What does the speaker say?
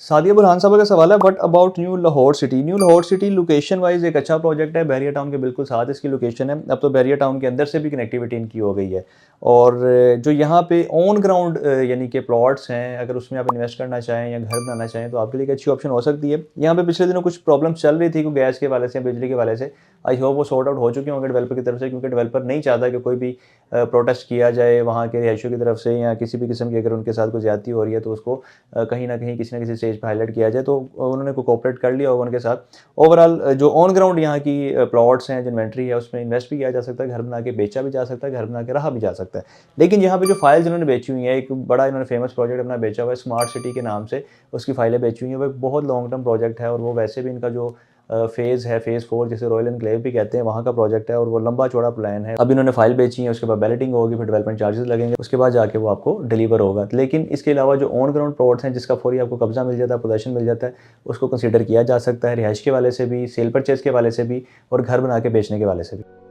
सादिया बुरहान साहब का सवाल है, what about new Lahore city. New Lahore city location wise एक अच्छा प्रोजेक्ट है, बहरिया टाउन के बिल्कुल साथ इसकी लोकेशन है। अब तो बहरिया टाउन के अंदर से भी कनेक्टिविटी इनकी हो गई है। और जो यहाँ पे ऑन ग्राउंड यानी कि प्लॉट्स हैं, अगर उसमें आप इन्वेस्ट करना चाहें या घर बनाना चाहें तो आपके लिए एक अच्छी ऑप्शन हो सकती है। यहाँ पे पिछले दिनों कुछ प्रॉब्लम्स चल रही थी कोई गैस के वाले से, बिजली के वाले से। आई होप वो सॉर्ट आउट हो चुके होंगे डेवलपर की तरफ से, क्योंकि डेवलपर नहीं चाहता कि कोई भी प्रोटेस्ट किया जाए वहाँ के रिहायशियों की तरफ से, या किसी भी किस्म की अगर उनके साथ कोई ज़्यादती हो रही है तो उसको कहीं ना कहीं किसी न किसी स्टेज पर हाईलाइट किया जाए। तो उन्होंने कोऑपरेट कर लिया होगा उनके साथ। ओवरऑल जो ऑन ग्राउंड यहाँ की प्लॉट्स हैं, जो इन्वेंट्री है, उसमें इन्वेस्ट भी किया जा सकता है, घर बना के बेचा भी जा सकता है, घर बना के रहा भी जा सकता है। लेकिन यहाँ पे जो फाइल्स इन्होंने बेची हुई हैं, एक बड़ा इन्होंने फेमस प्रोजेक्ट अपना बेचा हुआ है स्मार्ट सिटी के नाम से, उसकी फाइलें बेची हुई हैं। वो एक बहुत लॉन्ग टर्म प्रोजेक्ट है, और वो वैसे भी इनका जो फेज़ है, फेज़ 4 जिसे रॉयल एनक्लेव भी कहते हैं, वहाँ का प्रोजेक्ट है, और वो लंबा चौड़ा प्लान है। अब इन्होंने फाइल बेची है, उसके बाद बैलेटिंग होगी, फिर डेवलपमेंट चार्जेस लगेंगे, उसके बाद जाके वो आपको डिलीवर होगा। लेकिन इसके अलावा जो ऑन ग्राउंड प्लॉट्स हैं, जिसका फौरी आपको कब्जा मिल जाता है, पोजेसन मिल जाता है, उसको कंसीडर किया जा सकता है, रिहाइश के वाले से भी, सेल परचेज़ के वाले से भी, और घर बना के बेचने के वाले से भी।